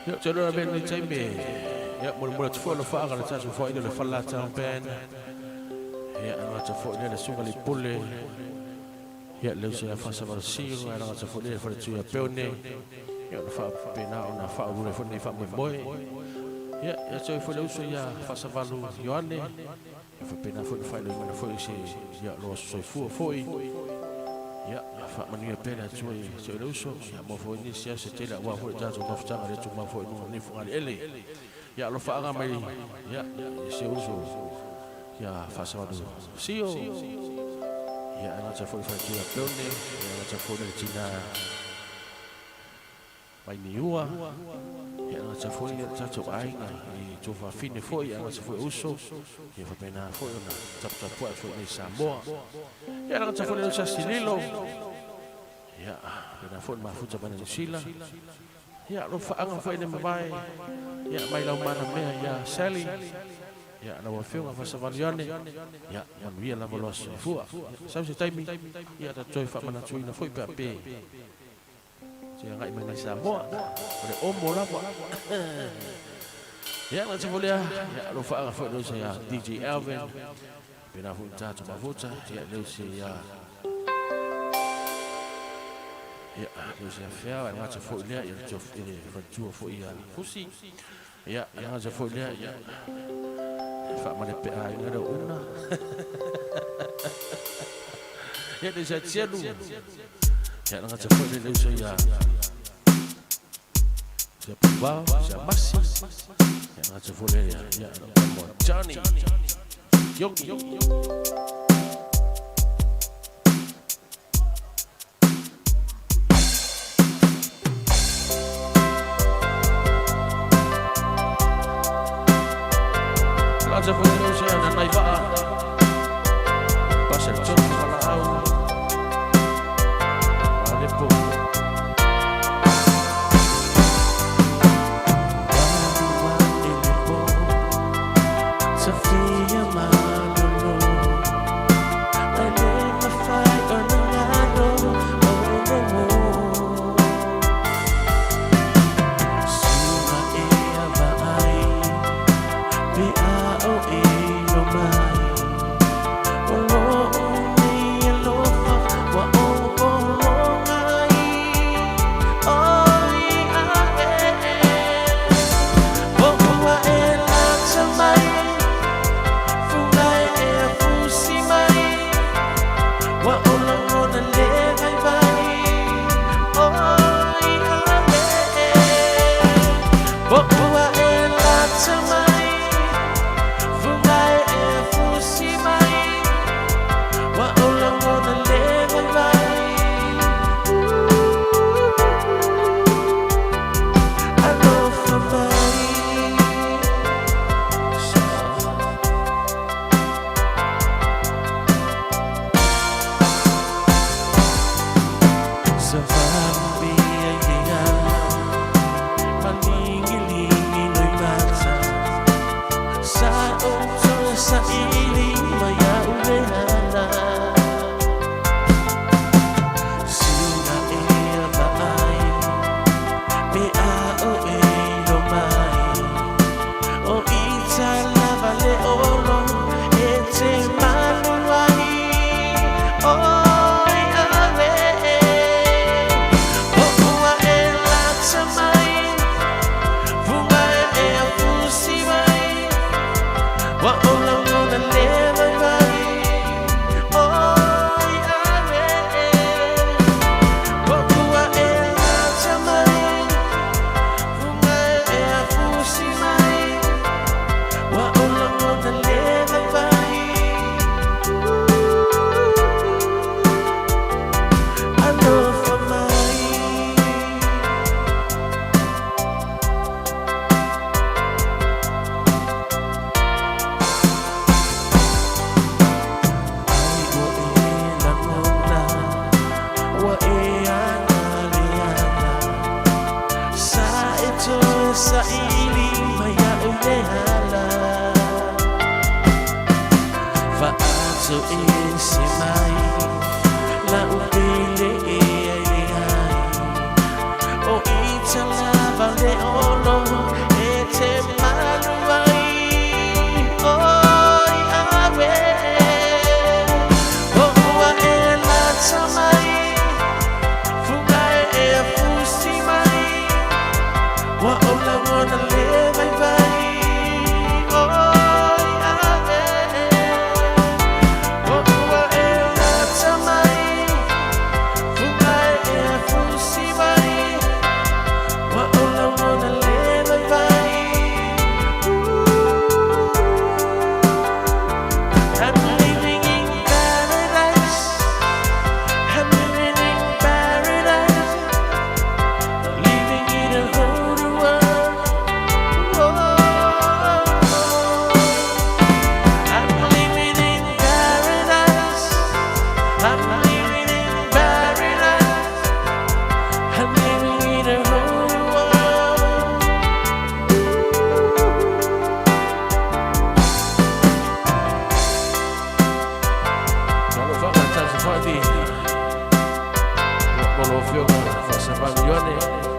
Ya jodoh ben ni caibe. Ya mula-mula tfu lo fa agala tasu fo ile le falla ta ben. Ya ana tfu ile le sunga li pule. Ya le se fa sa bar siru ana tfu ile fa tu ya peone. Ya fa pena ona fa ule fo ni fa moi. Ya so fo le uso ya fa sa valu yoane. Ya fa pena fo fa le mana fo se ya lo so fo ya fa manu pena tsoi so le uso ya mo fo ni sia se tela wa fo ta so mafta ngale tu ma fo ni fo ngale ele ya lo fa ga mai ya se uso ya fa sa do sio ya ana ta fo fa tu ya plone ya ana ta fo le tina mai ni ua ya ana ta fo ya ta to ai ni to fa fine fo ya ana ta fo uso ya fa pena fo na ta fo ni Samoa ya ana ta fo le sa sililo ya pena fo ma futa bana ni sila ya lo fa anga fo ina mai ya mai la mana me ya Sally ya ana wa fio fa sa valione ya man via la volos fu sa se taimi ya ta toi fa mana tuina foi pe ya ngai mai Samoa ole omo la ya la tvolia ya lo fa anga fo do ya DJ Alvin pena fu ta to futa ya le se ya ya se fia ana ta fo ya to fa tu fo ya fusi ya ana ta fo ya fa male pe ai ngada una ya de sa cielo ya ana ta fo le so ya se provao se massi ya ana ta fo le ya Johnny yo Laza fo no se ana nai va pasa el choque para au vale po Sofia Malolo I let my fight on the lado Suma ea vai Be o e no mai o lo ni lo fa wa o ngai o i a o wa e la sa mai fu ngai e fu si mai wa o lo na le vai o i a o wa e la sa mai Follow Fiona for 7 million.